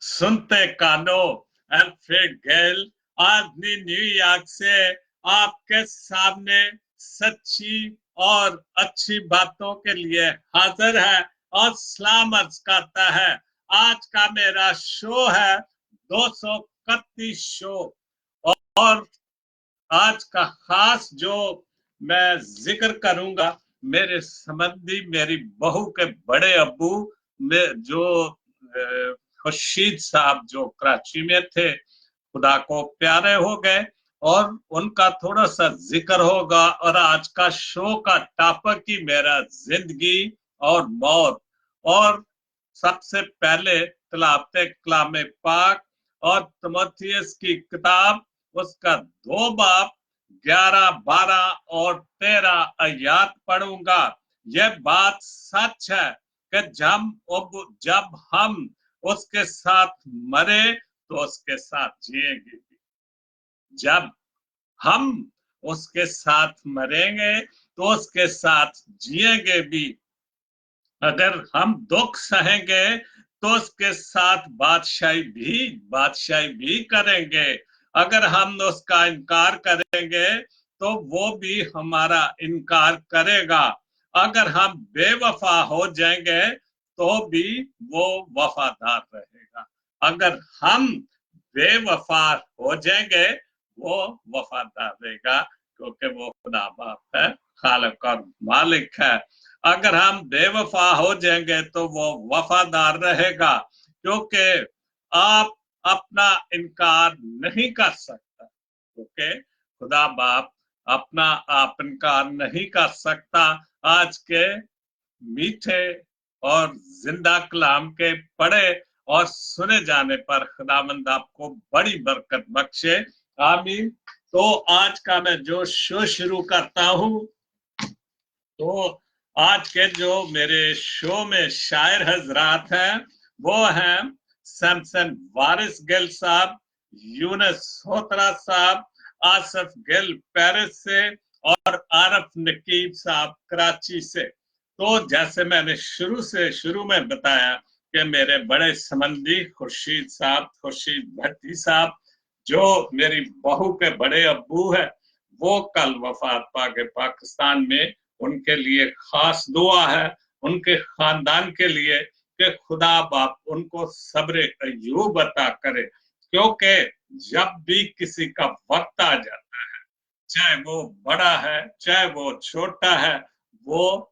सुनते कानो। अल्फ्रेड गेल आज न्यूयॉर्क से आपके सामने सच्ची और अच्छी बातों के लिए हाजिर है और सलाम अर्ज करता है। आज का मेरा शो है 231 शो और आज का खास जो मैं जिक्र करूंगा, मेरे संबंधी मेरी बहू के बड़े अब्बू में जो खुर्शीद साहब जो कराची में थे, खुदा को प्यारे हो गए और उनका थोड़ा सा जिक्र होगा। और आज का शो का टॉपिक ही मेरा जिंदगी और मौत। और सबसे पहले तलावते कलाम पाक और तिमोथियस की किताब उसका 2 बाब 11, 12 और 13 आयात पढ़ूंगा। यह बात सच है कि जब हम उसके साथ मरे तो उसके साथ जिएंगे भी। जब हम उसके साथ मरेंगे तो उसके साथ जिएंगे भी। अगर हम दुख सहेंगे तो उसके साथ बादशाही भी करेंगे। अगर हम उसका इनकार करेंगे तो वो भी हमारा इनकार करेगा। अगर हम बेवफा हो जाएंगे तो भी वो वफादार रहेगा। अगर हम बेवफा हो जाएंगे वो वफादार रहेगा, क्योंकि वो खुदा बाप है, खालिक और मालिक है। अगर हम बेवफा हो जाएंगे तो वो वफादार रहेगा, क्योंकि आप अपना इनकार नहीं कर सकता, क्योंकि खुदा बाप अपना आप इनकार नहीं कर सकता। आज के मीठे और जिंदा कलाम के पढ़े और सुने जाने पर खुदावंद आपको बड़ी बरकत बख्शे। आमीन। तो आज का मैं जो शो शुरू करता हूं, तो आज के जो मेरे शो में शायर हजरात हैं वो हैं सैमसन वारिस गिल साहब, यूनस होतरा साहब, आसफ गिल पेरिस से और आरफ नकीब साहब कराची से। तो जैसे मैंने शुरू में बताया कि मेरे बड़े संबंधी खुर्शीद भट्टी साहब जो मेरी बहू के बड़े अब्बू है, वो कल वफात पा गए पाकिस्तान में। उनके लिए खास दुआ है, उनके खानदान के लिए, कि खुदा बाप उनको सब्र अय्यूब अता करे। क्योंकि जब भी किसी का वक्त आ जाता है, चाहे वो बड़ा है चाहे वो छोटा है, वो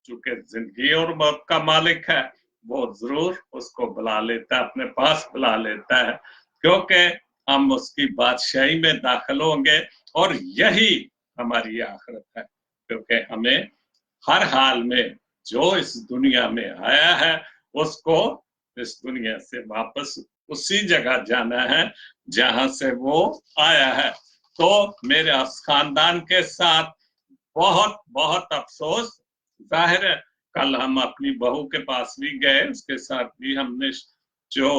चूंकि जिंदगी और मौत का मालिक है, वो जरूर उसको बुला लेता है, अपने पास बुला लेता है, क्योंकि हम उसकी बादशाही में दाखिल होंगे और यही हमारी आखिरत है। क्योंकि हमें हर हाल में जो इस दुनिया में आया है उसको इस दुनिया से वापस उसी जगह जाना है जहां से वो आया है। तो मेरे खानदान के साथ बहुत बहुत अफसोस। जाहिर है कल हम अपनी बहू के पास भी गए, उसके साथ भी हमने जो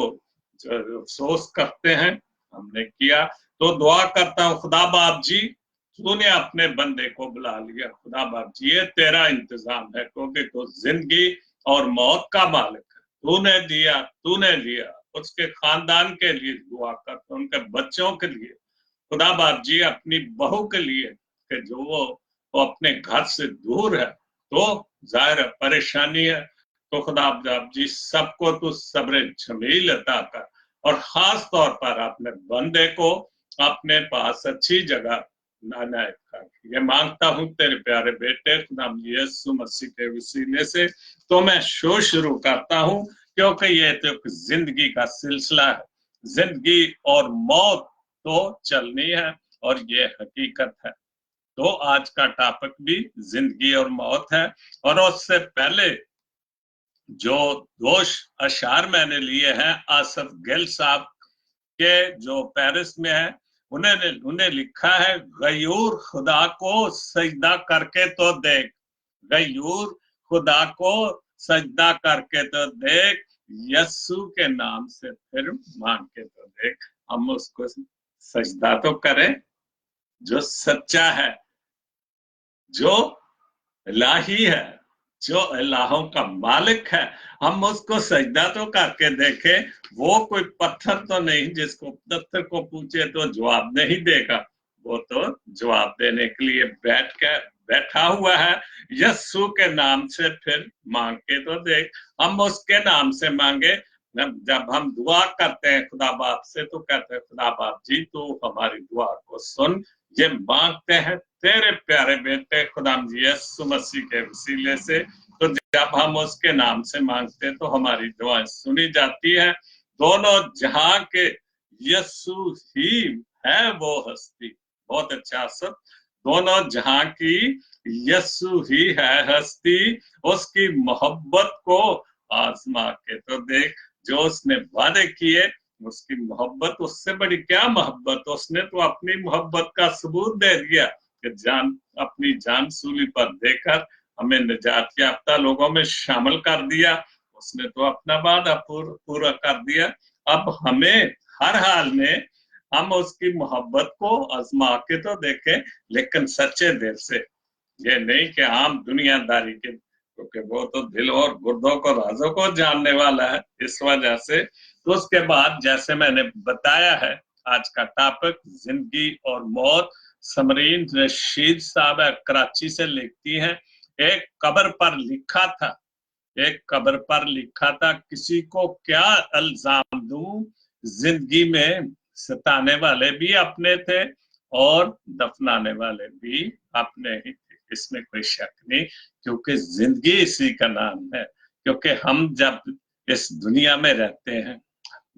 अफसोस करते हैं हमने किया। तो दुआ करता हूँ खुदा बाप जी, तूने अपने बंदे को बुला लिया। खुदा बाप जी ये तेरा इंतजाम है, क्योंकि तो जिंदगी और मौत का मालिक है। तूने दिया, तूने लिया। उसके खानदान के लिए दुआ करता, उनके बच्चों के लिए, खुदा बाप जी अपनी बहू के लिए, कि जो वो अपने घर से दूर है, तो जाहिर परेशानी है। तो खुदा बाप जी सबको तो सब्र जमील अता कर, और खास तौर पर अपने बंदे को अपने पास अच्छी जगह नानायत कर। ये मांगता हूं तेरे प्यारे बेटे खुदाम यीशु मसीह के वसीले से। तो मैं शो शुरू करता हूं, क्योंकि ये तो जिंदगी का सिलसिला है। जिंदगी और मौत तो चलनी है और ये हकीकत है। तो आज का टॉपिक भी जिंदगी और मौत है। और उससे पहले जो 2 अशार मैंने लिए हैं आसफ गिल साहब के, जो पेरिस में है, उन्हें लिखा है, गयूर खुदा को सजदा करके तो देख, गयूर खुदा को सजदा करके तो देख, यस्सु के नाम से फिर मान के तो देख। हम उसको सजदा तो करें जो सच्चा है, जो इलाही है, जो अल्लाहों का मालिक है, हम उसको सजदा तो करके देखें। वो कोई पत्थर तो नहीं जिसको पत्थर को पूछे तो जवाब नहीं देगा। वो तो जवाब देने के लिए बैठा हुआ है। यस्सु के नाम से फिर मांग के तो देख। हम उसके नाम से मांगे। जब हम दुआ करते हैं खुदा बाप से तो कहते हैं खुदा बाप जी तू हमारी दुआ को सुन। ये मांगते हैं तेरे प्यारे बेटे खुदाम जी यीशु मसीह के वसीले से। तो जब हम उसके नाम से मांगते तो हमारी दुआएं सुनी जाती है। दोनों जहां के यीशु ही है वो हस्ती। बहुत अच्छा सब। दोनों जहां की यीशु ही है हस्ती। उसकी मोहब्बत को आजमा के तो देख। जो उसने वादे किए उसकी मोहब्बत, उससे बड़ी क्या मोहब्बत। उसने तो अपनी मोहब्बत का सबूत दे दिया कि अपनी जान सूली पर देकर हमें निजात याफ्ता लोगों में शामिल कर दिया। उसने तो अपना वादा पूरा कर दिया। अब हमें हर हाल में हम उसकी मोहब्बत को आजमा के तो देखें, लेकिन सच्चे दिल से। ये नहीं कि आम दुनियादारी के, क्योंकि वो तो दिल और गुर्दों को राजों को जानने वाला है। इस वजह से तो उसके बाद जैसे मैंने बताया है आज का टॉपिक जिंदगी और मौत। समरीन रशीद साहब कराची से लिखती हैं, एक कब्र पर लिखा था, एक कब्र पर लिखा था किसी को क्या इल्जाम दूं, जिंदगी में सताने वाले भी अपने थे और दफनाने वाले भी अपने ही थे। इसमें कोई शक नहीं, क्योंकि जिंदगी इसी का नाम है। क्योंकि हम जब इस दुनिया में रहते हैं,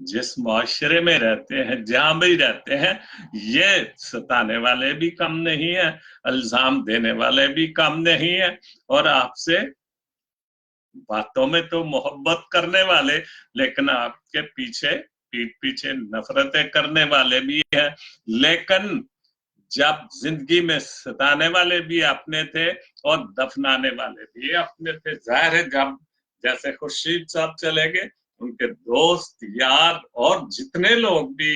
जिस मुआशरे में रहते हैं, जहां भी रहते हैं, ये सताने वाले भी कम नहीं है, इल्जाम देने वाले भी कम नहीं है, और आपसे बातों में तो मोहब्बत करने वाले, लेकिन आपके पीछे पीठ पीछे नफरतें करने वाले भी हैं। लेकिन जब जिंदगी में सताने वाले भी अपने थे और दफनाने वाले भी अपने थे। जाहिर है जब जैसे खुर्शीद साहब चले गए, उनके दोस्त यार और जितने लोग भी,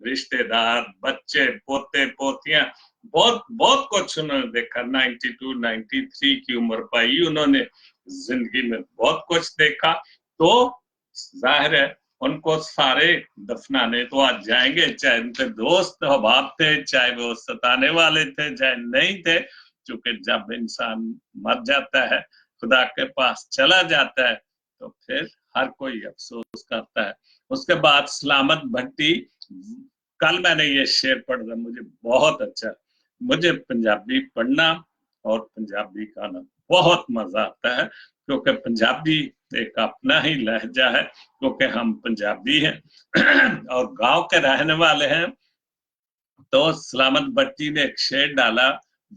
रिश्तेदार, बच्चे, पोते पोतियां, बहुत बहुत कुछ उन्होंने देखा। 92 93 की उम्र पाई उन्होंने, जिंदगी में बहुत कुछ देखा। तो जाहिर है उनको सारे दफनाने तो आज जाएंगे, चाहे उनके दोस्त अहबाब थे, चाहे वो सताने वाले थे, चाहे नहीं थे। क्योंकि जब इंसान मर जाता है, खुदा के पास चला जाता है, तो फिर हर कोई अफसोस करता है। उसके बाद सलामत भट्टी, कल मैंने ये शेर पढ़ा, मुझे बहुत अच्छा। मुझे पंजाबी पढ़ना और पंजाबी गाना बहुत मजा आता है, क्योंकि पंजाबी एक अपना ही लहजा है, क्योंकि हम पंजाबी हैं और गांव के रहने वाले हैं। तो सलामत भट्टी ने एक शेर डाला,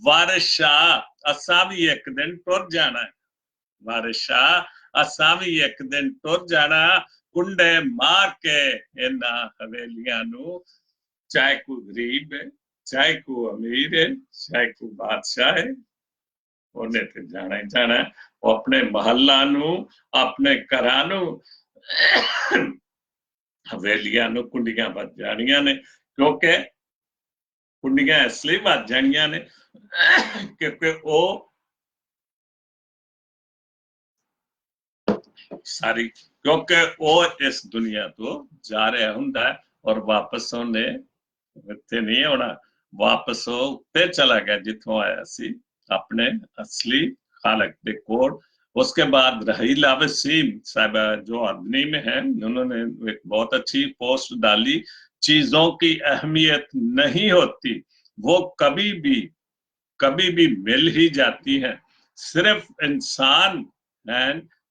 वारिस शाह असा भी एक दिन टुर जाना है। वारिस शाह असा भी एक दिन टुर जाना, कुंडे मार के इन्ना हवेलियां नू, चाहे को गरीब है, चाहे को अमीर है, चाहे को बादशाह है, ਉਹਨੇ ਤੇ ਜਾਣਾ ਹੀ ਜਾਣਾ। ਉਹ ਆਪਣੇ ਮਹੱਲਾ ਨੂੰ, ਆਪਣੇ ਘਰਾਂ ਨੂੰ, ਹਵੇਲੀਆਂ ਨੂੰ ਕੁੰਡੀਆਂ ਵੱਜ ਜਾਣੀਆਂ ਨੇ। ਕਿਉਂਕਿ ਕੁੰਡੀਆਂ ਇਸ ਲਈ ਵੱਜ ਜਾਣੀਆਂ ਨੇ ਕਿਉਂਕਿ ਉਹ ਸਾਰੀ, ਕਿਉਂਕਿ ਉਹ ਇਸ ਦੁਨੀਆ ਤੋਂ ਜਾ ਰਿਹਾ ਹੁੰਦਾ और वापस ਉਹਨੇ ਇੱਥੇ ਨਹੀਂ ਆਉਣਾ। वापस ਉਹ ਉੱਤੇ चला गया जिथों आया सी, अपने असली खालक के कोड। उसके बाद रहीला वसीम साहब जो अदनी में है, उन्होंने एक बहुत अच्छी पोस्ट डाली, चीजों की अहमियत नहीं होती, वो कभी भी मिल ही जाती है। सिर्फ इंसान हैं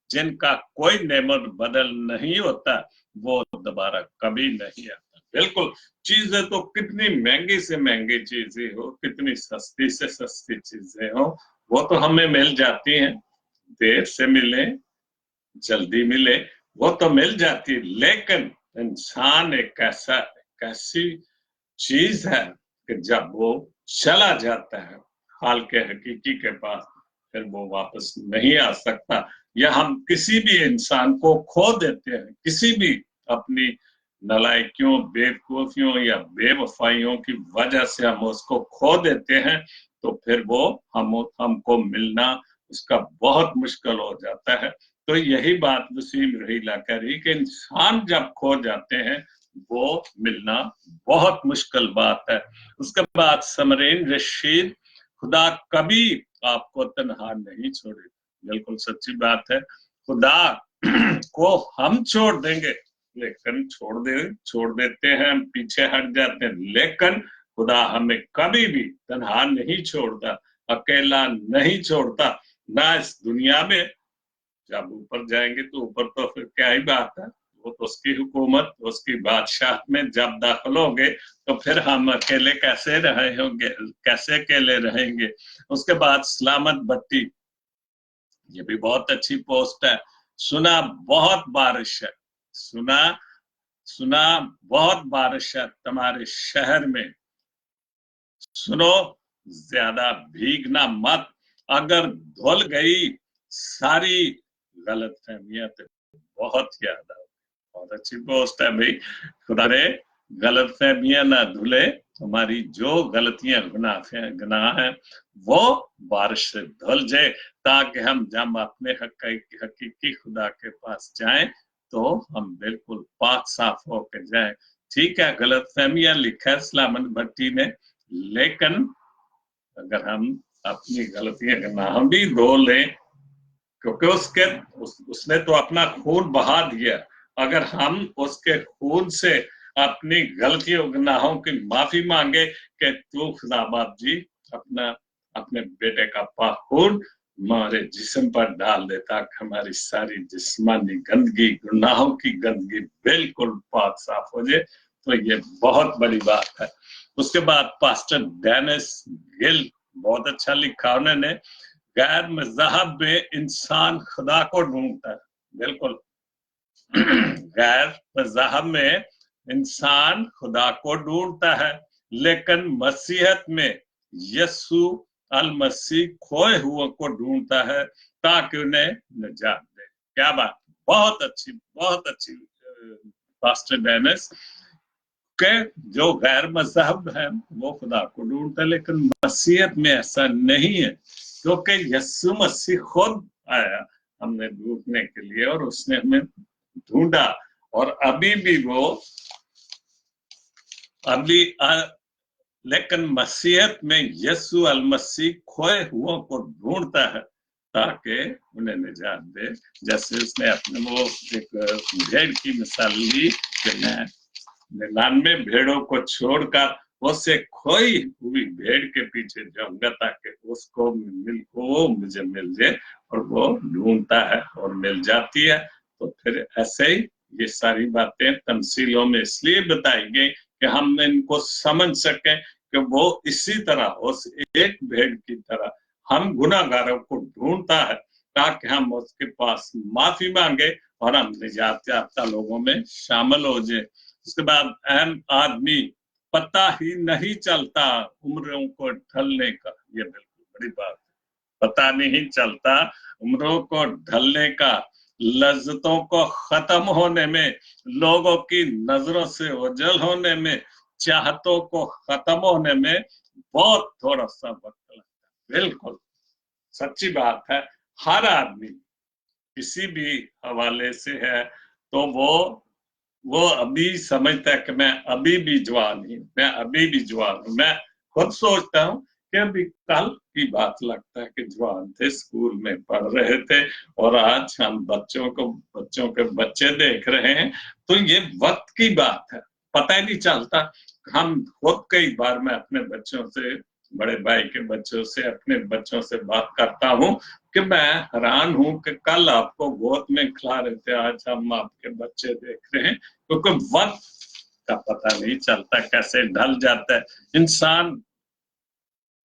जिनका कोई नेमत बदल नहीं होता, वो दोबारा कभी नहीं आता। बिल्कुल, चीजें तो कितनी महंगी से महंगी चीजें हो, कितनी सस्ती से सस्ती चीजें हो, वो तो हमें मिल जाती हैं। देर से मिले जल्दी मिले, वो तो मिल जाती है। लेकिन इंसान एक ऐसी चीज है कि जब वो चला जाता है हाल के हकीकी के पास, फिर वो वापस नहीं आ सकता। या हम किसी भी इंसान को खो देते हैं, किसी भी अपनी नलायकियों, बेवकूफियों या बेवफाइयों की वजह से हम उसको खो देते हैं, तो फिर वो हमको मिलना उसका बहुत मुश्किल हो जाता है। तो यही बात वसीम रहीला कह रही कि इंसान जब खो जाते हैं वो मिलना बहुत मुश्किल बात है। उसके बाद समरीन रशीद, खुदा कभी आपको तन्हा नहीं छोड़े। बिल्कुल सच्ची बात है। खुदा को हम छोड़ देंगे, लेकिन छोड़ देते हैं, हम पीछे हट जाते हैं, लेकिन खुदा हमें कभी भी तन्हा नहीं छोड़ता, अकेला नहीं छोड़ता। ना इस दुनिया में, जब ऊपर जाएंगे तो ऊपर तो फिर क्या ही बात है, वो तो उसकी हुकूमत, उसकी बादशाह में जब दाखिल होंगे तो फिर हम अकेले कैसे रहे होंगे, कैसे अकेले रहेंगे। उसके बाद सलामत भट्टी, ये भी बहुत अच्छी पोस्ट है। सुना बहुत बारिश है, सुना सुना बहुत बारिश है तुम्हारे शहर में, सुनो ज्यादा भीगना मत, अगर धुल गई सारी गलत फहमियां तो बहुत याद आ। बहुत अच्छी पोस्ट है भाई। खुदा रे गलत फहमियां ना धुले, हमारी जो गलतियां गुनाह हैं वो बारिश से धुल जाए, ताकि हम जब अपने हकीकी खुदा के पास जाएं तो हम बिल्कुल पाक साफ होकर जाएं। ठीक है, गलत फहमियां लिखा है सलामत भट्टी ने, लेकिन अगर हम अपनी गलतियां का नाम भी धो लें, क्योंकि उसने तो अपना खून बहा दिया, अगर हम उसके खून से अपनी गलतियों गुनाहों की माफी मांगे कि तू खुदा बाप जी अपना अपने बेटे का पाक खून हमारे जिस्म पर डाल दे, ताकि हमारी सारी जिस्मानी गंदगी, गुनाहों की गंदगी बिल्कुल पाक साफ हो जाए, तो ये बहुत बड़ी बात है। उसके बाद पास्टर डेनिस गिल, बहुत अच्छा लिखा उन्होंने, गैर मजहब में इंसान खुदा को ढूंढता है। बिल्कुल गैर मजहब में इंसान खुदा को ढूंढता है, लेकिन मसीहत में यस्सु अल मसीह खोए हुए को ढूंढता है ताकि उन्हें निजात दे। क्या बात, बहुत अच्छी पास्टर डेनिस के, जो गैर मजहब है वो खुदा को ढूंढता है, लेकिन मसीहत में ऐसा नहीं है, क्योंकि यस्सु मसीह खुद आया हमने ढूंढने के लिए और उसने हमें ढूंढा। और अभी भी वो लेकिन मसीहत में यस्सु अल मसीह खोए हुओं को ढूंढता है ताकि उन्हें निजात दे। जैसे उसने अपने वो एक भेड़ की मिसाल ली कि मैं 99 भेड़ों को छोड़कर उससे खोई हुई भेड़ के पीछे जाऊंगा ताकि उसको वो मुझे मिल जाए, और वो ढूंढता है और मिल जाती है। तो फिर ऐसे ही ये सारी बातें तमसीलों में इसलिए बताई गई कि हम इनको समझ सके कि वो इसी तरह उस एक भेड़ की तरह हम गुनाहगारों को ढूंढता है ताकि हम उसके पास माफी मांगे और हम निजात याफ्ता लोगों में शामिल हो जाए। उसके बाद अहम आदमी, पता ही नहीं चलता उम्रों को ढलने का, ये बिल्कुल बड़ी बात है। पता नहीं चलता उम्रों को ढलने का, लज्जतों को खत्म होने में, लोगों की नजरों से ओझल होने में, चाहतों को खत्म होने में बहुत थोड़ा सा वक्त लगता है। बिल्कुल सच्ची बात है। हर आदमी किसी भी हवाले से है तो वो अभी समझता है कि मैं अभी भी जवान हूं, मैं अभी भी जवान हूं। मैं खुद सोचता हूँ कि अभी कल की बात लगता है कि जवान थे, स्कूल में पढ़ रहे थे, और आज हम बच्चों के बच्चे देख रहे हैं। तो ये वक्त की बात है, पता ही नहीं चलता। हम खुद कई बार, मैं अपने बच्चों से, बड़े भाई के बच्चों से, अपने बच्चों से बात करता हूँ कि मैं हैरान हूं कि कल आपको गोद में खिला रहे थे, आज हम आपके बच्चे देख रहे हैं, क्योंकि वक्त का पता नहीं चलता कैसे ढल जाता है। इंसान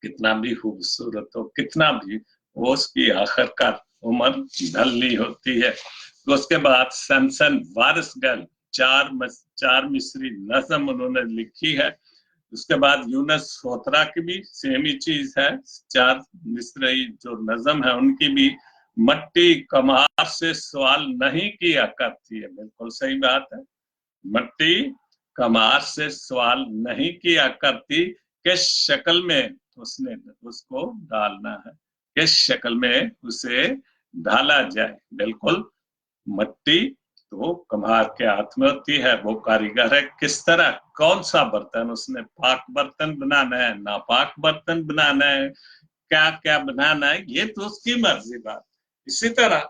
कितना भी खूबसूरत हो, कितना भी, वो उसकी आखिरकार उम्र ढलनी होती है। तो उसके बाद सैमसन वारिसगल, चार मिस्री नज़म उन्होंने लिखी है। उसके बाद यूनस सोतरा की भी सेम ही चीज है, चार मिस्री जो नज़म है उनकी भी, मट्टी कमार से सवाल नहीं किया करती है। बिल्कुल सही बात है, मट्टी कमार से सवाल नहीं किया करती, किस शक्ल में उसने उसको डालना है। किस शक्ल में उसे ढाला जाए। बिल्कुल, मट्टी तो कुम्हार के हाथ में होती है, वो कारीगर है, किस तरह कौन सा बर्तन उसने, पाक बर्तन बनाना है, नापाक बर्तन बनाना है, क्या क्या बनाना है, ये तो उसकी मर्जी बात। इसी तरह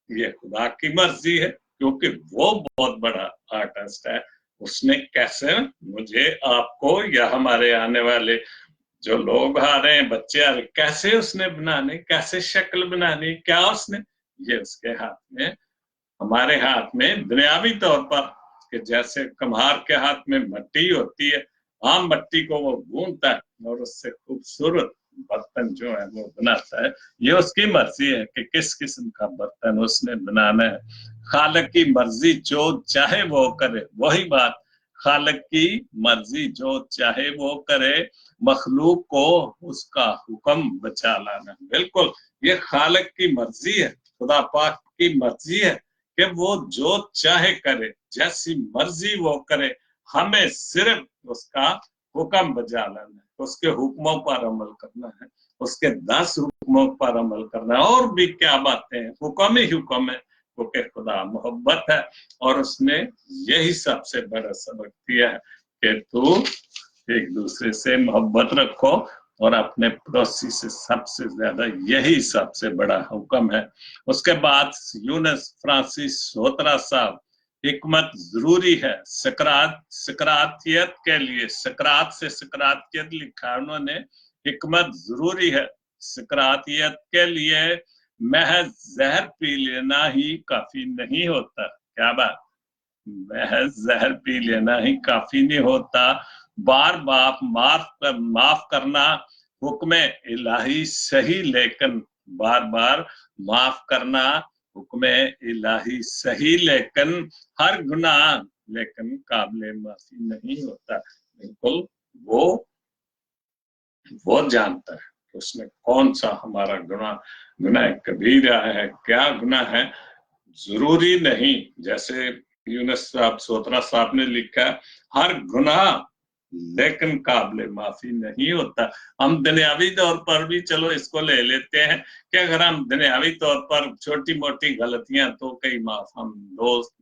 ये खुदा की मर्जी है, क्योंकि वो बहुत बड़ा आर्टिस्ट है। उसने कैसे मुझे, आपको या हमारे आने वाले जो लोग आ रहे हैं, बच्चे आ रहे, कैसे उसने बनाने, कैसे शक्ल बनानी, क्या उसने, ये उसके हाथ में, हमारे हाथ में दुनियावी तौर पर, कि जैसे कुम्हार के हाथ में मट्टी होती है, आम मट्टी को वो गूंथता है और उससे खूबसूरत बर्तन जो है वो बनाता है। ये उसकी मर्जी है कि किस किस्म का बर्तन उसने बनाना है। खालिक की मर्जी जो चाहे वो करे, वही बात, खालिक की मर्जी जो चाहे वो करे, मखलूक को उसका हुक्म बचा लाना। बिल्कुल, ये खालिक की मर्जी है, खुदा पाक की मर्जी है कि वो जो चाहे करे, जैसी मर्जी वो करे, हमें सिर्फ उसका हुक्म बजा लाना है, उसके हुक्मों पर अमल करना है, उसके 10 हुक्मों पर अमल करना है। और भी क्या बातें हैं, हुक्म ही हुक्म है, क्योंकि खुदा मोहब्बत है। और उसने यही सबसे बड़ा सबक दिया है कि तू एक दूसरे से मोहब्बत रखो, और अपने पड़ोसी से सबसे ज्यादा, यही सबसे बड़ा हुक्म है। उसके बाद यूनुस फ्रांसिस सोतरा साहब, हिकमत जरूरी है सकरात, सकरातियत के लिए, सकरात से सकरातियत लिखा है उन्होंने, हिकमत जरूरी है सकरातियत के लिए, महज जहर पी लेना ही काफी नहीं होता। क्या बात, महज जहर पी लेना ही काफी नहीं होता, बार बार माफ करना हुक्म इलाही सही, लेकिन बार बार माफ करना हुक्म इलाही सही, लेकिन हर गुनाह लेकिन काबिल माफी नहीं होता। बिल्कुल, वो जानता है कि उसने कौन सा हमारा गुनाह, गुनाह कबीरा है, क्या गुनाह है। जरूरी नहीं, जैसे यूनुस साहब सोतरा साहब ने लिखा, हर गुनाह लेकिन काबिल माफी नहीं होता। हम दुनियावी तौर पर भी चलो इसको ले लेते हैं कि अगर हम दुनियावी तौर पर छोटी मोटी गलतियां तो कई माफ, हम दोस्त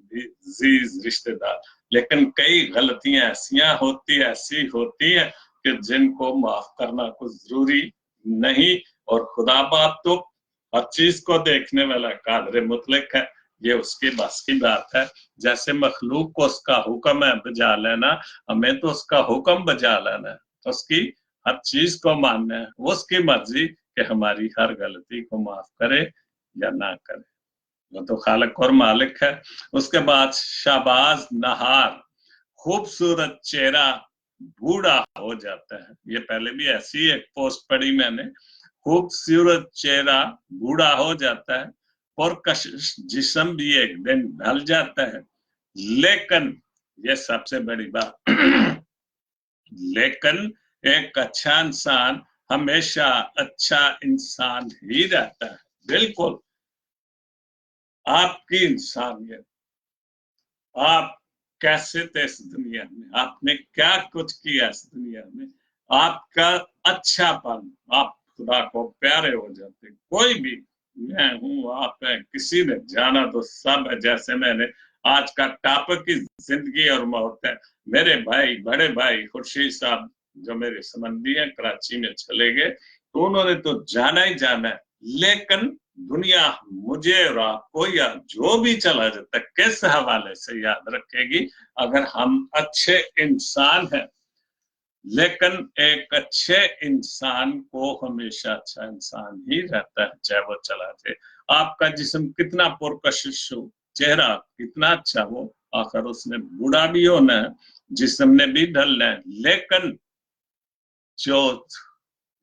जीज रिश्तेदार, लेकिन कई गलतियां ऐसी होती है कि जिनको माफ करना कुछ जरूरी नहीं। और खुदा बाप तो हर चीज को देखने वाला कादर मुतलक है, ये उसके बस की बात है। जैसे मखलूक को उसका हुक्म है बजा लेना, हमें तो उसका हुक्म बजा लेना है, उसकी हर चीज को मानना है, उसकी मर्जी कि हमारी हर गलती को माफ करे या ना करे, वो तो खालिक और मालिक है। उसके बाद शाबाज नहार, खूबसूरत चेहरा बूढ़ा हो जाता है, ये पहले भी ऐसी एक पोस्ट पढ़ी मैंने, खूबसूरत चेहरा बूढ़ा हो जाता है, और कशिश जिस्म भी एक दिन ढल जाता है, लेकिन ये सबसे बड़ी बात लेकिन एक अच्छा इंसान हमेशा अच्छा इंसान ही रहता है। बिल्कुल, आपकी इंसानियत, आप कैसे थे इस दुनिया में, आपने क्या कुछ किया इस दुनिया में, आपका अच्छापन, आप खुदा को प्यारे हो जाते। कोई भी, मैं हूं, आप है, किसी ने जाना तो सब है। जैसे मैंने आज का टॉपिक की जिंदगी और मौत है, मेरे भाई, बड़े भाई खुर्शीद साहब जो मेरे संबंधी हैं, कराची में चले गए, तो उन्होंने तो जाना ही जाना है, लेकिन दुनिया मुझे और आपको या जो भी चला जाता है किस हवाले से याद रखेगी, अगर हम अच्छे इंसान हैं। लेकिन एक अच्छे इंसान को हमेशा अच्छा इंसान ही रहता है, चाहे वो चला जाए। आपका जिस्म कितना पुरकशिश हो, चेहरा कितना अच्छा हो, आखिर उसने बूढ़ा भी होना है, जिस्म ने भी ढलना है, लेकिन जो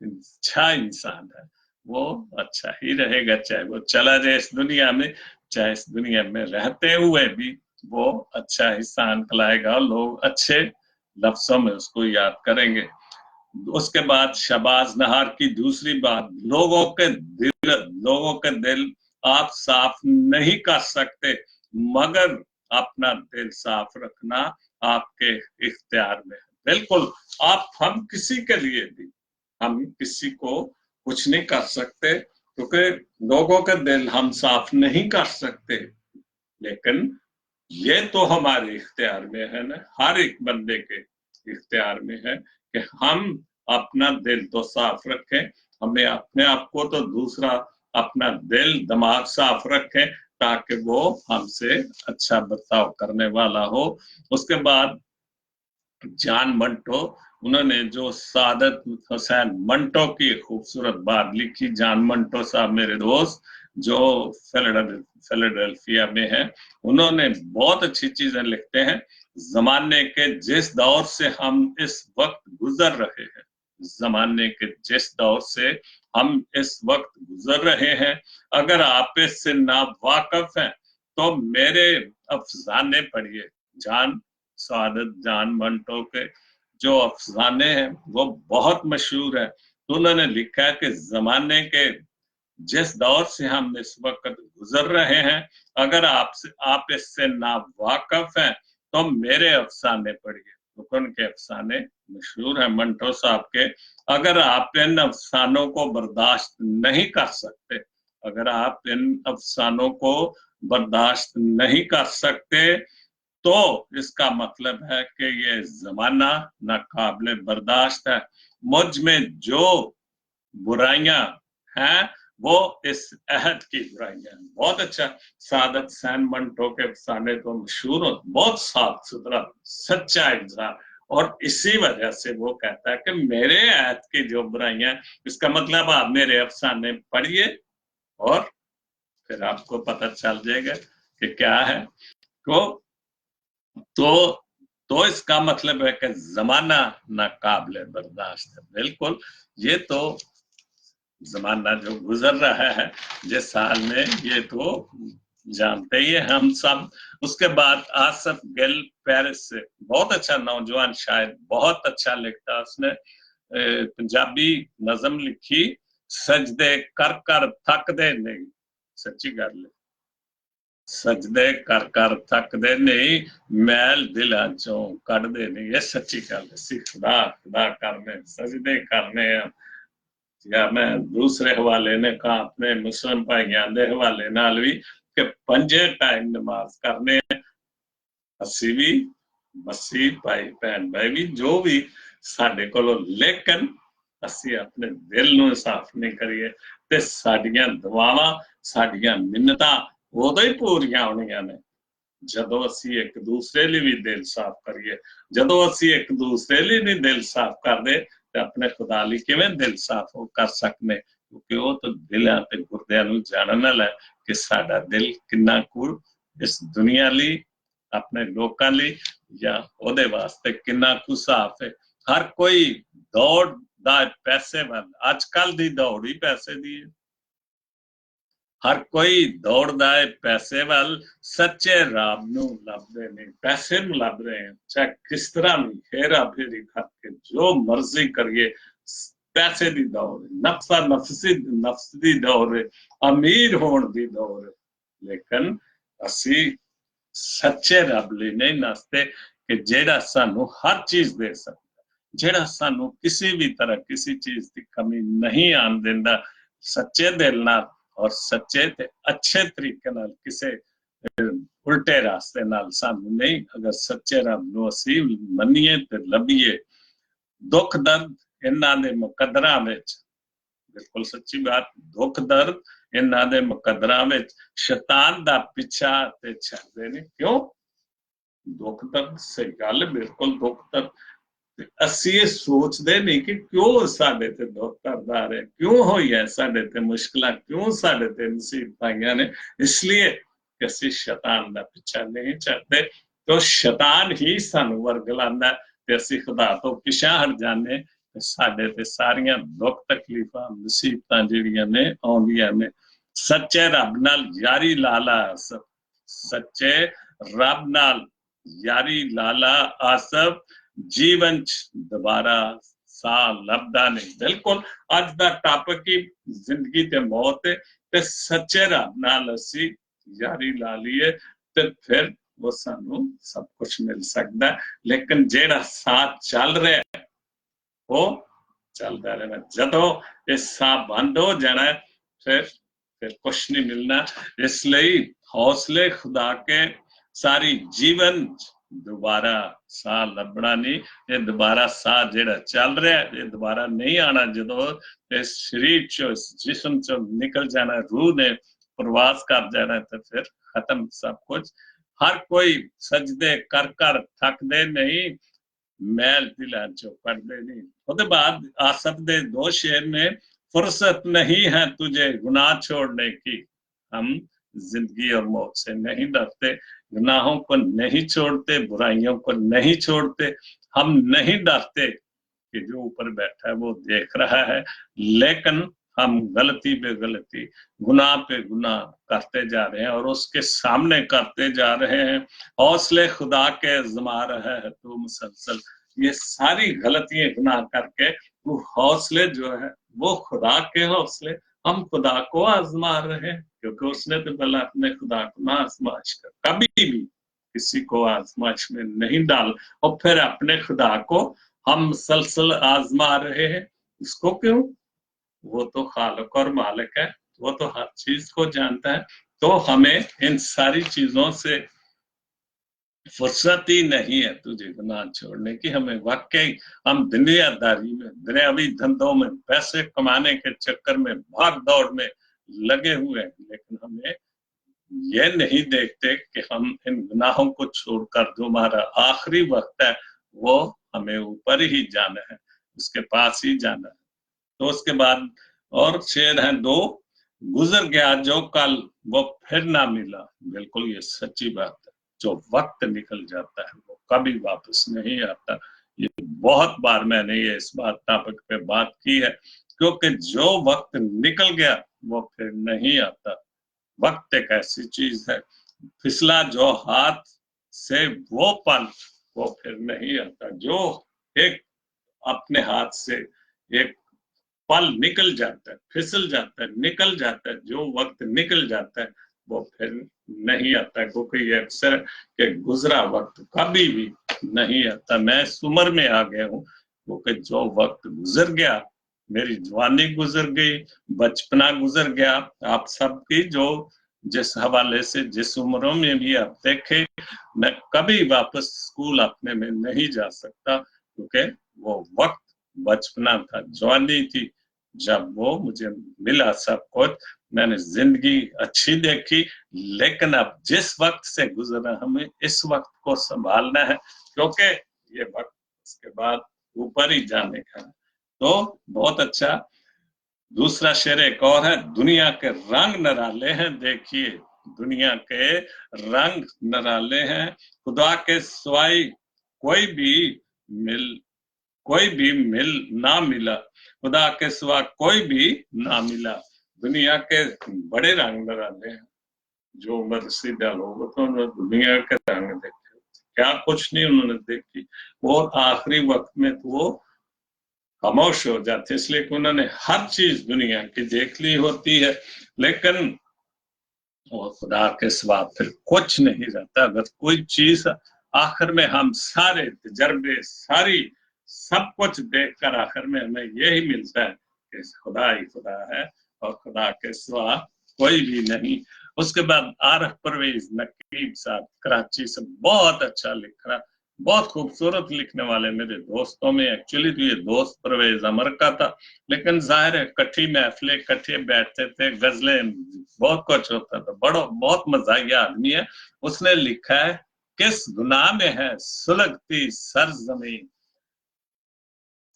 अच्छा इंसान है वो अच्छा ही रहेगा, चाहे वो चला जाए इस दुनिया में, चाहे इस दुनिया में रहते हुए भी वो अच्छा इंसान कहलाएगा, लोग अच्छे लफ्जों में उसको याद करेंगे। उसके बाद शबाज नहार की दूसरी बात, लोगों के दिल आप साफ नहीं कर सकते, मगर अपना दिल साफ रखना आपके इख्तियार में है। बिल्कुल, हम किसी के लिए भी, हम किसी को कुछ नहीं कर सकते, क्योंकि लोगों का दिल हम साफ नहीं कर सकते। लेकिन ये तो हमारे इख्तियार में है ना, हर एक बंदे के इख्तियार में है कि हम अपना दिल तो साफ रखें, हमें अपने आप को तो दूसरा अपना दिल दिमाग साफ रखें, ताकि वो हमसे अच्छा बर्ताव करने वाला हो। उसके बाद जान मंटो, उन्होंने जो सादत हुसैन मंटो की खूबसूरत बात लिखी, जान मंटो साहब मेरे दोस्त जो फिलाडेल्फिया में है, उन्होंने बहुत अच्छी चीजें लिखते हैं। जमाने के जिस दौर से हम इस वक्त गुजर रहे हैं, जमाने के जिस दौर से हम इस वक्त गुजर रहे हैं, अगर आप इससे ना वाकफ हैं तो मेरे अफसाने पढ़िए। जान सादत जान मंटो के जो अफसाने हैं वो बहुत मशहूर है। तो उन्होंने लिखा है कि जमाने के जिस दौर से हम इस वक्त गुजर रहे हैं, अगर आप इससे ना वाकफ हैं तो मेरे अफसाने पढ़िए। तो उनके अफसाने मशहूर है मंटो साहब के। अगर आप इन अफसानों को बर्दाश्त नहीं कर सकते, अगर आप इन अफसानों को बर्दाश्त नहीं कर सकते, तो इसका मतलब है कि ये जमाना नाकाबिले बर्दाश्त है। मुझ में जो बुराइयां हैं वो इस अहद की बुराइयां हैं। बहुत अच्छा, सादत सैन मंटो के अफसाने तो मशहूर हो, बहुत साफ सुथरा सच्चा इंसान, और इसी वजह से वो कहता है कि मेरे अहद की जो बुराइयां, इसका मतलब आप मेरे अफसाने पढ़िए और फिर आपको पता चल जाएगा कि क्या है। तो तो इसका मतलब है कि जमाना नाकाबिले बर्दाश्त है। बिल्कुल, ये तो जमाना जो गुजर रहा है जिस साल में, ये तो जानते ही है हम सब। उसके बाद आसफ गिल पेरिस से, बहुत अच्छा नौजवान शायर, बहुत अच्छा लिखता, उसने पंजाबी नज़म लिखी, सजदे कर कर थक दे नहीं, सच्ची गल है, सजदे कर कर थकदे नहीं, मैल दिलां चों कढदे नहीं, ये सच्ची गल है। सी खुदा खुदा करने, सजदे करने हैं। या मैं दूसरे हवाले ने कहा अपने मुस्लिम भाइयों के हवाले नाल भी कि 5 टाइम नमाज करने, असी भी मसीह भाई भैन भाई भी जो भी साडे कोलों, लेकिन असी अपने दिल नूं साफ नहीं करिए ते साडियां दुआवां साडियां मिन्नतां उदों ही पूरियां होणियां ने ਜਦੋਂ ਅਸੀਂ ਇੱਕ ਦੂਸਰੇ ਲਈ ਵੀ ਦਿਲ ਸਾਫ਼ ਕਰੀਏ। ਜਦੋਂ ਅਸੀਂ ਇੱਕ ਦੂਸਰੇ ਲਈ ਨਹੀਂ ਦਿਲ ਸਾਫ਼ ਕਰਦੇ ਤੇ ਆਪਣੇ ਖੁਦਾ ਲਈ ਕਿਵੇਂ ਦਿਲ ਸਾਫ਼ ਕਰ ਸਕਨੇ, ਕਿਉਂਕਿ ਉਹ ਤਾਂ ਦਿਲਾਂ ਤੇ ਗੁਰਦਿਆਂ ਨੂੰ ਜਾਣਨ ਵਾਲਾ ਹੈ ਕਿ ਸਾਡਾ ਦਿਲ ਕਿੰਨਾ ਕੁ ਇਸ ਦੁਨੀਆ ਲਈ, ਆਪਣੇ ਲੋਕਾਂ ਲਈ ਜਾਂ ਉਹਦੇ ਵਾਸਤੇ ਕਿੰਨਾ ਕੁ ਸਾਫ਼ ਹੈ। ਹਰ ਕੋਈ ਦੌੜਦਾ ਪੈਸੇ ਵੱਲ, ਅੱਜ ਕੱਲ ਦੀ ਦੌੜ ਹੀ ਪੈਸੇ ਦੀ ਹੈ। हर कोई दौड़दा है पैसे वाल, सच्चे राम नूं लभदे नहीं, पैसे नूं लभ रहे हैं। चाहे किस तरह भी हेरा फेरी करके जो मर्जी करिए, पैसे दी दौड़ है, नफ्स दी दौड़ है, अमीर होण दी दौड़ है। लेकिन असी सच्चे रब लई नहीं नसते कि जेड़ा सानू हर चीज दे सकता, जेड़ा सानू किसी भी तरह किसी चीज की कमी नहीं आन देंदा। सच्चे दिल नाल और सच्चे ते अच्छे तरीके नाल, किसे उल्टे रास्ते नाल सानू नहीं, अगर सच्चे रब नूं असीं मन्नीए ते लभीए। दुख दर्द इन्हां दे मुकद्दरां विच, बिल्कुल सच्ची बात, दुख दर्द इन्हां दे मुकद्दरां विच शैतान दा पिछा ते छड्डदे ने। क्यों? दुख दर्द सही गल, बिल्कुल दुख दर्द, ਅਸੀਂ ਇਹ ਸੋਚਦੇ ਨਹੀਂ ਕਿ ਕਿਉਂ ਸਾਡੇ ਤੇ ਦੁੱਖ ਦਰਦ ਆ ਰਿਹਾ, ਕਿਉਂ ਹੋਈ ਹੈ ਸਾਡੇ ਤੇ ਮੁਸ਼ਕਲਾਂ, ਕਿਉਂ ਸਾਡੇ ਤੇ ਮੁਸੀਬਤਾਂ ਆਈਆਂ ਨੇ। ਇਸ ਲਈ ਕਿ ਅਸੀਂ ਸ਼ੈਤਾਨ ਦਾ ਪਿੱਛਾ ਨਹੀਂ ਛੱਡਦੇ, तो शैतान ही सानू वरगलांदा ते ਅਸੀਂ खुदा तो पिछा हट जाने ते ਸਾਡੇ ਤੇ ਸਾਰੀਆਂ ਦੁੱਖ ਤਕਲੀਫਾਂ ਮੁਸੀਬਤਾਂ ਜਿਹੜੀਆਂ ਨੇ ਆਉਂਦੀਆਂ ਨੇ। ਸੱਚੇ ਰੱਬ ਨਾਲ ਯਾਰੀ ਲਾਲਾ ਆਸਫ, ਸੱਚੇ ਰੱਬ ਨਾਲ ਯਾਰੀ ਲਾਲਾ ਆਸਫ, जीवन दोबारा सा लभदा नहीं। बिल्कुल अज दा टॉपिक ही जिंदगी ते मौत है, ते सच्चे रब नाल असी यारी ला लीए ते फिर वो सानू सब कुछ मिल सकता है। लेकिन जेड़ा साथ चल रहा है वो चलता रहना। जदों ये साह बंद हो जाना है फिर कुछ नहीं मिलना। इसलिए हौसले खुदा के सारी जीवन दोबारा साह लभना नहीं। ये दोबारा साह जेड़ा चल रहा है ये दोबारा नहीं आना। जो इस शरीर चो इस जिस्म चो निकल जाना, रूह ने प्रवास कर जाना, तो फिर खत्म सब कुछ। हर कोई सजदे कर कर थकदे नहीं, मैल दिला चो पढ़दे नहीं। उसके बाद आसफ दे दो शेर ने, फुर्सत नहीं है तुझे गुनाह छोड़ने की, हम जिंदगी और मौत से नहीं डरते, गुनाहों को नहीं छोड़ते, बुराइयों को नहीं छोड़ते। हम नहीं डरते कि जो ऊपर बैठा है वो देख रहा है, लेकिन हम गलती पे गलती, गुनाह पे गुनाह करते जा रहे हैं और उसके सामने करते जा रहे हैं। हौसले खुदा के आजमा रहा है तो मुसलसल। ये सारी गलतियां गुनाह करके वो हौसले जो है वो खुदा के हौसले, हम खुदा को आजमा रहे हैं, क्योंकि उसने तो पहले अपने खुदा को ना आजमाइश कर, कभी भी किसी को आजमाइश में नहीं डाल, और फिर अपने खुदा को हम मुसलसल आजमा रहे हैं। इसको क्यों? वो तो खालिक और मालिक है, वो तो हर चीज को जानता है। तो हमें इन सारी चीजों से फुर्सत ही नहीं है तुझे गुनाह छोड़ने की। हमें वाकई हम दुनियादारी में, दुनियावी धंधों में, पैसे कमाने के चक्कर में, भाग दौड़ में लगे हुए हैं, लेकिन हमें ये नहीं देखते कि हम इन गुनाहों को छोड़कर जो हमारा आखिरी वक्त है वो हमें ऊपर ही जाना है, उसके पास ही जाना है। तो उसके बाद और शेर है दो, गुजर गया जो कल वो फिर ना मिला। बिल्कुल ये सच्ची बात है, जो वक्त निकल जाता है वो कभी वापस नहीं आता। ये बहुत बार मैंने ये इस बात टॉपिक पे बात की है, क्योंकि जो वक्त निकल गया वो फिर नहीं आता। वक्त एक ऐसी चीज है, फिसला जो हाथ से वो पल वो फिर नहीं आता। जो एक अपने हाथ से एक पल निकल जाता है, फिसल जाता है, निकल जाता है, जो वक्त निकल जाता है वो फिर नहीं आता, क्योंकि ये अक्सर के गुजरा वक्त कभी भी नहीं आता। मैं इस उम्र में आ गया हूँ क्योंकि जो वक्त गुजर गया, मेरी जवानी गुजर गई, बचपना गुजर गया। आप सबकी जो जिस हवाले से जिस उम्रों में भी आप देखे, मैं कभी वापस स्कूल अपने में नहीं जा सकता, क्योंकि वो वक्त बचपना था, जवानी थी, जब वो मुझे मिला सब कुछ, मैंने जिंदगी अच्छी देखी। लेकिन अब जिस वक्त से गुजरा हमें इस वक्त को संभालना है, क्योंकि ये वक्त इसके बाद ऊपर ही जाने का है। तो बहुत अच्छा। दूसरा शेर एक और है, दुनिया के रंग नराले हैं देखिए, दुनिया के रंग नराले हैं, खुदा के सिवाय कोई भी मिल कोई भी मिल ना मिला, खुदा के सिवा कोई भी ना मिला। दुनिया के बड़े रंग नराले हैं, जो उम्र सीधा लोग तो उन्होंने दुनिया के रंग देखे, क्या कुछ नहीं उन्होंने देखी। वो आखिरी वक्त में तो वो खामोश हो जाते, इसलिए कि उन्होंने हर चीज दुनिया की देख ली होती है, लेकिन वो खुदा के सिवा फिर कुछ नहीं रहता। अगर कोई चीज आखिर में हम सारे तजर्बे, सारी सब कुछ देखकर आखिर में हमें यही मिलता है कि खुदा ही खुदा है और खुदा के सिवा कोई भी नहीं। उसके बाद आरिफ परवेज नकीब साहब कराची से बहुत अच्छा लिख रहा, बहुत खूबसूरत लिखने वाले मेरे दोस्तों में। एक्चुअली तो ये दोस्त परवेज अमर का था, लेकिन जाहिर है कट्ठी महफिलें, कट्ठे बैठते थे, गजलें, बहुत कुछ होता था। बड़ा बहुत मजाकिया आदमी है। उसने लिखा है, किस गुनाह में है सुलगती सरजमीन।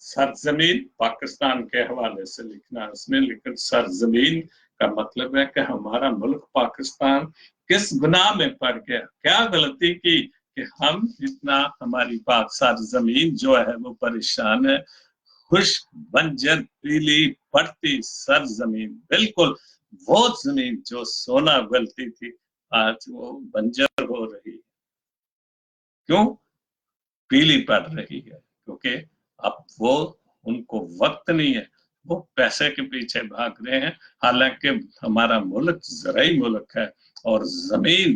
सरजमीन पाकिस्तान के हवाले से लिखना उसने, लेकिन सरजमीन का मतलब है कि हमारा मुल्क पाकिस्तान किस गुनाह में पड़ गया, क्या गलती की कि हम इतना, हमारी पाक सरजमीन जो है वो परेशान है। खुश बंजर पीली पड़ती सरजमीन, बिल्कुल वो जमीन जो सोना गलती थी आज वो बंजर हो रही है। क्यों पीली पड़ रही है? क्योंकि अब वो उनको वक्त नहीं है, वो पैसे के पीछे भाग रहे हैं। हालांकि हमारा मुल्क ज़राई मुल्क है और जमीन,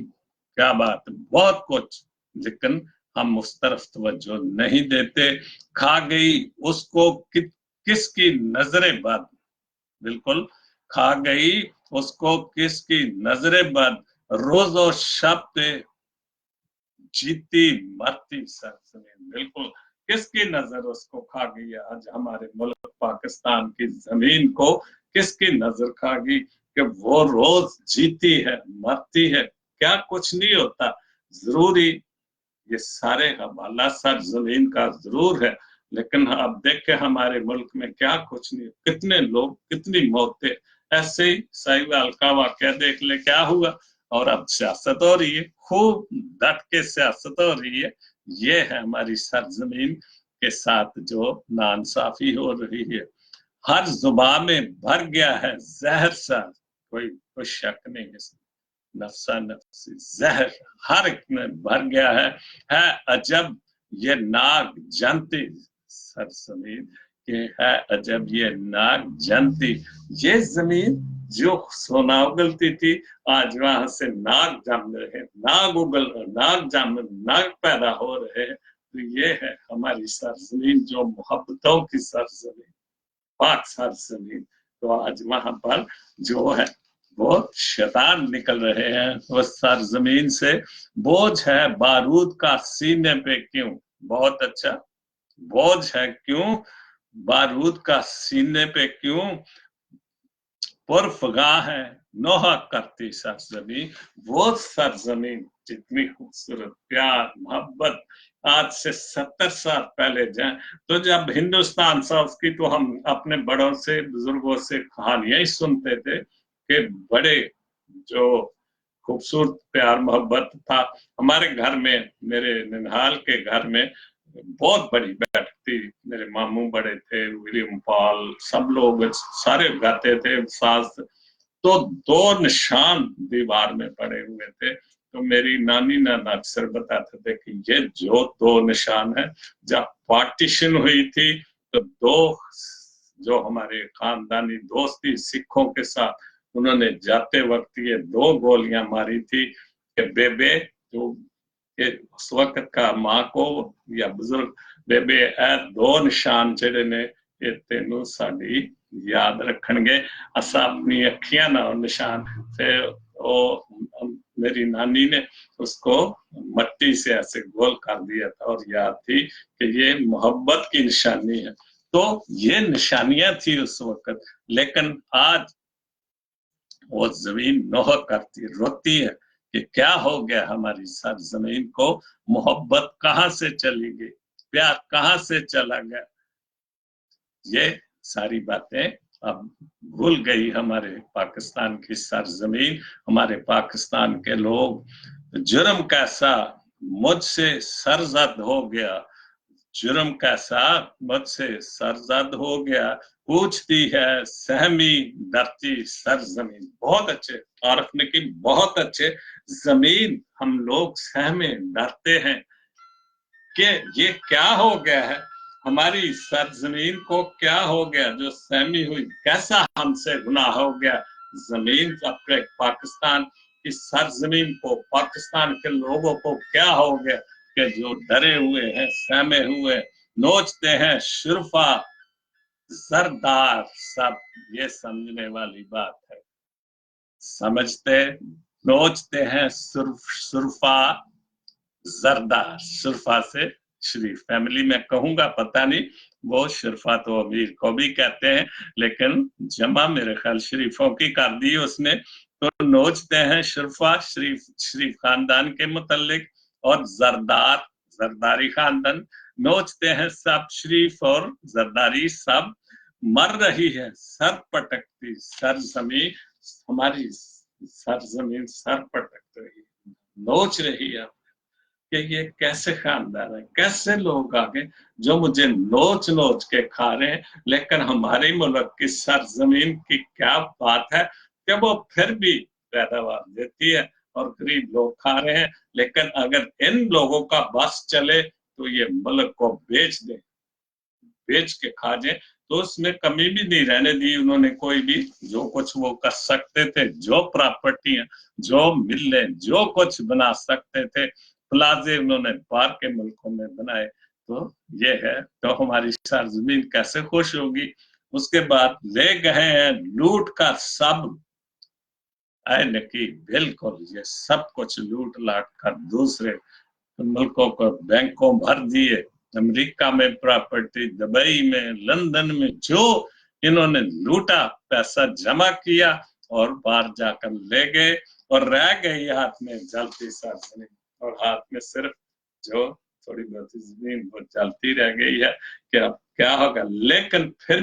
क्या बात, बहुत कुछ, लेकिन हम उस तरफ तवज्जो नहीं देते। खा गई उसको किसकी नजरें बद, बिल्कुल खा गई उसको किसकी नजरें बद, रोजो शब पे जीती मरती सरजमीन, बिल्कुल किसकी नजर उसको खा गई है। आज हमारे मुल्क पाकिस्तान की जमीन को किसकी नजर खा गई कि वो रोज जीती है मरती है, क्या कुछ नहीं होता। जरूरी ये सारे हवाला सर जमीन का जरूर है, लेकिन अब देखे हमारे मुल्क में क्या कुछ नहीं, कितने लोग कितनी मौतें। ऐसे ही साहिवाल का वाकया देख ले क्या हुआ, और अब सियासत हो रही है, खूब डट के सियासत हो रही है। ये है हमारी सरजमीन के साथ जो नाइंसाफी हो रही है। हर जुबान में भर गया है जहर सा, कोई शक नहीं इसमें, नफसा नफसी जहर हर एक में भर गया है अजब ये नाग जनती सरजमीन के, है अजब ये नाग जनती। ये जमीन जो सोना उगलती थी आज वहां से नाग जम रहे, नाग उगल नाग जम नाग पैदा हो रहे हैं। तो ये है हमारी सरजमीन, जो मोहब्बतों की सरजमीन, पाक सरजमीन। तो आज वहां पर जो है वो शैतान निकल रहे हैं उस सरजमीन से। बोझ है बारूद का सीने पे क्यों, बहुत अच्छा, बोझ है क्यों बारूद का सीने पे क्यों, पुरफगाह है नोहा करती सरजमीन। वो सरजमीन जितनी खूबसूरत, प्यार मोहब्बत, आज से 70 साल पहले जाए तो जब हिंदुस्तान था उसकी तो हम अपने बड़ों से बुजुर्गों से कहानियां ही सुनते थे कि बड़े जो खूबसूरत प्यार मोहब्बत था। हमारे घर में, मेरे निहाल के घर में बहुत बड़ी बैठक थी, मेरे मामू बड़े थे, विलियम पॉल, सब लोग सारे गाते थे सास। तो दो निशान दीवार में पड़े हुए थे, तो मेरी नानी नाना अक्सर बताते थे कि ये जो दो निशान है, जब पार्टीशन हुई थी तो दो जो हमारे खानदानी दोस्ती सिखों के साथ, उन्होंने जाते वक्त ये दो गोलियां मारी थी कि बेबे जो उस वक्त का मां को या बुजुर्ग, बेबे ए दो निशान जेडे ने ये तेनू साडी याद रखणगे, असा अपनी अखियां ना निशान। फिर वो मेरी नानी ने उसको मट्टी से ऐसे गोल कर दिया था और याद थी कि ये मोहब्बत की निशानी है। तो ये निशानियां थी उस वक्त, लेकिन आज वो जमीन नोह करती रोती है कि क्या हो गया हमारी सरजमीन को, मोहब्बत कहाँ से चली गई, प्यार कहाँ से चला गया। ये सारी बातें अब भूल गई हमारे पाकिस्तान की सरजमीन, हमारे पाकिस्तान के लोग। जुर्म कैसा मुझसे सरजद हो गया, जुर्म कैसा मुझसे सरजद हो गया, पूछती है सहमी डरती सरजमीन। बहुत अच्छे आरफ ने की, बहुत अच्छे। जमीन हम लोग सहमे डरते हैं कि ये क्या हो गया है, हमारी सरजमीन को क्या हो गया जो सहमी हुई, कैसा हमसे गुनाह हो गया। जमीन अपने पाकिस्तान की सरजमीन को, पाकिस्तान के लोगों को क्या हो गया कि जो डरे हुए हैं, सहमे हुए, नोचते हैं शुरफा जरदार सब। ये समझने वाली बात है, समझते नोचते हैं सुरफा जरदार, सुरफा से शरीफ, फैमिली में कहूंगा पता नहीं, वो शुरफा तो अमीर को भी कहते हैं, लेकिन जमा मेरे ख्याल शरीफों की कर दी उसने। तो नोचते हैं शुरफा शरीफ, शरीफ खानदान के मुतल्लिक, और जरदार जरदारी खानदान, नोचते हैं सब शरीफ और जरदारी सब। मर रही है सर पटकती सरजमीन, हमारी सरजमीन सर पटक रही, नोच रही है कि ये कैसे खानदान है, कैसे लोग आगे जो मुझे नोच नोच के खा रहे हैं। लेकिन हमारे मुल्क की सरजमीन की क्या बात है कि वो फिर भी पैदावार देती है और गरीब लोग खा रहे हैं। लेकिन अगर इन लोगों का बस चले तो ये मुल्क को बेच दे, बेच के खा जाए, तो उसमें कमी भी नहीं रहने दी उन्होंने कोई भी। जो कुछ वो कर सकते थे, जो प्रॉपर्टियां, जो मिले, जो कुछ बना सकते थे, प्लाजे उन्होंने बाहर के मुल्कों में बनाए। तो ये है, तो हमारी सरजमीन कैसे खुश होगी। उसके बाद ले गए हैं लूट का सब, ऐ नकी बिल्कुल ये सब कुछ लूट लाट कर दूसरे मुल्कों को बैंकों भर दिए, अमेरिका में प्रॉपर्टी, दुबई में, लंदन में, जो इन्होंने लूटा पैसा जमा किया और बाहर जाकर ले गए, और रह गई हाथ में जलती सरजमीन, और हाथ में सिर्फ जो थोड़ी बहुत जमीन वो जलती रह गई है कि अब क्या होगा। लेकिन फिर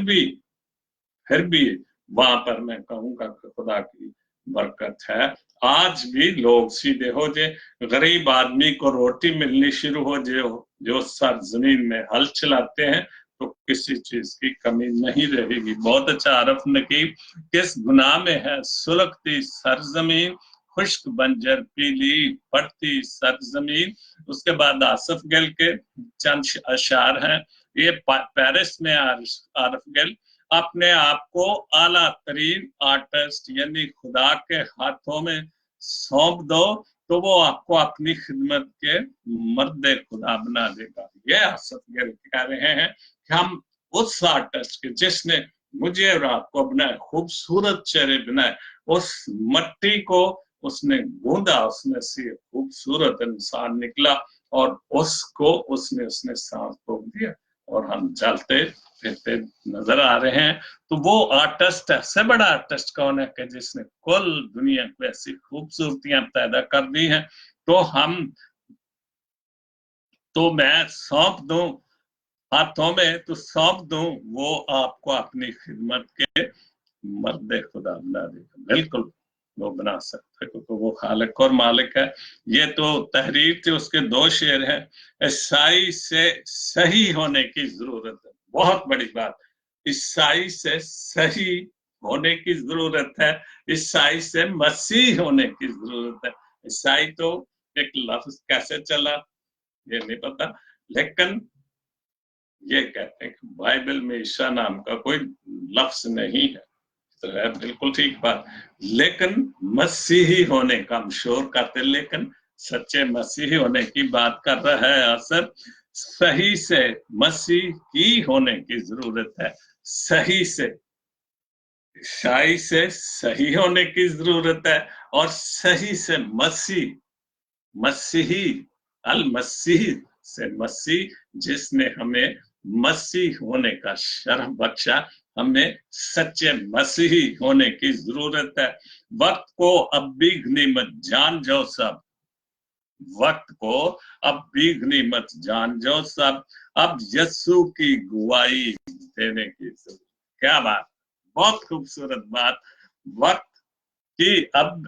भी वहां पर मैं कहूंगा कि खुदा की बरकत है। आज भी लोग सीधे हो जाए, गरीब आदमी को रोटी मिलनी शुरू हो जाए, जो सरजमीन में हल चलाते हैं, तो किसी चीज की कमी नहीं रहेगी। बहुत अच्छा आरफ नकीब, किस गुनाह में है सुलगती सरजमीन, खुश्क बंजर पीली पड़ती सरजमीन। उसके बाद आसफ गिल के चंद अशार हैं, ये पेरिस में आरफ गिल अपने आप को आला तरीन आर्टिस्ट यानी खुदा के हाथों में सौंप दो, तो वो आपको अपनी खिदमत के मर्द खुदा बना देगा। ये आसफ गिल कह रहे हैं कि हम उस आर्टिस्ट के जिसने मुझे और आपको बनाए, खूबसूरत चेहरे बनाए, उस मट्टी को उसने गूंदा, उसमें से खूबसूरत इंसान निकला, और उसको उसने सांस रोक दिया, और हम चलते फिरते नजर आ रहे हैं। तो वो आर्टिस्ट, ऐसे बड़ा आर्टिस्ट कौन है कि जिसने कुल दुनिया को ऐसी खूबसूरतियां पैदा कर दी हैं। तो मैं सौंप दूं हाथों में, तो सौंप दूं, वो आपको अपनी खिदमत के मर्द खुदा बना देगा। बिल्कुल वो बना सकते, क्योंकि तो वो खालिक और मालिक है। ये तो तहरीर थी, उसके 2 शेर हैं। ईसाई से सही होने की जरूरत है, बहुत बड़ी बात। ईसाई से सही होने की जरूरत है, ईसाई से मसीह होने की जरूरत है। ईसाई तो एक लफ्ज कैसे चला ये नहीं पता, लेकिन ये कहते हैं कि बाइबल में ईसा नाम का कोई लफ्ज नहीं है, तो है बिल्कुल ठीक बात। लेकिन मसीही होने का हम शोर करते, लेकिन सच्चे मसीही होने की बात कर रहा है असर। सही से मसीह की होने की जरूरत है, सही से ईसाई से सही होने की जरूरत है, और सही से मसीही अल मसीह से मसीह, जिसने हमें मसीह होने का शरफ बख्शा, हमें सच्चे मसीही होने की जरूरत है। वक्त को अब भी गनीमत जान जाओ सब, वक्त को अब भी गनीमत जान जाओ सब, अब यस्सु की गवाही देने की जरूरत। क्या बात, बहुत खूबसूरत बात। वक्त की अब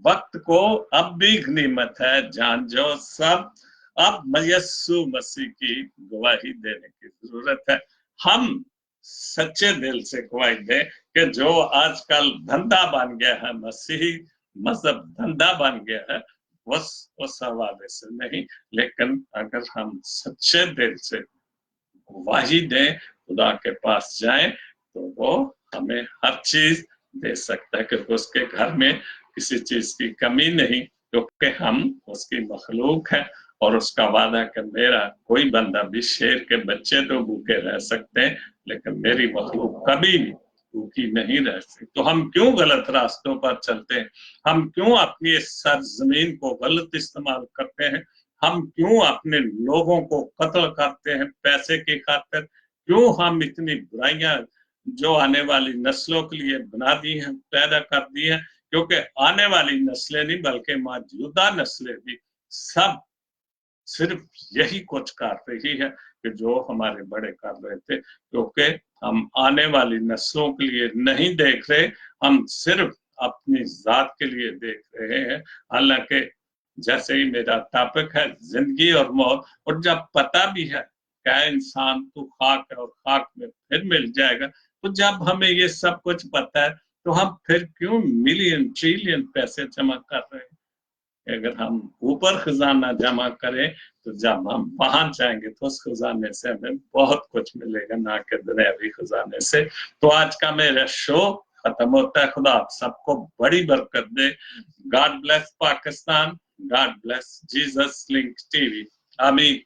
वक्त को अब भी गनीमत है जान जाओ सब, अब यस्सु मसीह की गवाही देने की जरूरत है। हम सच्चे दिल से गवाही दें कि जो आजकल धंधा बन गया है, मसीही मजहब धंधा बन गया है, उस हवाले से नहीं, लेकिन अगर हम सच्चे दिल से गवाही दें, खुदा के पास जाएं, तो वो हमें हर चीज दे सकता है, क्योंकि उसके घर में किसी चीज की कमी नहीं, क्योंकि हम उसकी मखलूक है। और उसका वादा कि मेरा कोई बंदा भी, शेर के बच्चे तो भूखे रह सकते हैं, लेकिन मेरी मखलूक कभी भी भूखी नहीं रह सकती। तो हम क्यों गलत रास्तों पर चलते हैं, हम क्यों अपनी सरजमीन को गलत इस्तेमाल करते हैं, हम क्यों अपने लोगों को कत्ल करते हैं पैसे की खातिर, क्यों हम इतनी बुराइयां जो आने वाली नस्लों के लिए बना दी हैं, पैदा कर दी हैं। क्योंकि आने वाली नस्लें नहीं, बल्कि मौजूदा नस्लें भी सब सिर्फ यही कुछ कर रही है कि जो हमारे बड़े कर रहे थे, क्योंकि हम आने वाली नस्लों के लिए नहीं देख रहे, हम सिर्फ अपनी जात के लिए देख रहे हैं। हालांकि जैसे ही मेरा टॉपिक है जिंदगी और मौत, और जब पता भी है क्या इंसान तो खाक है और खाक में फिर मिल जाएगा, तो जब हमें ये सब कुछ पता है, तो हम फिर क्यों मिलियन ट्रिलियन पैसे जमा कर रहे हैं। अगर हम ऊपर खजाना जमा करें, तो जब हम वहां जाएंगे तो उस खजाने से हमें बहुत कुछ मिलेगा, ना कि दुनियावी खजाने से। तो आज का मेरा शो खत्म होता है। खुदा आप सबको बड़ी बरकत दे। God bless Pakistan, God bless Jesus link TV. आमीन।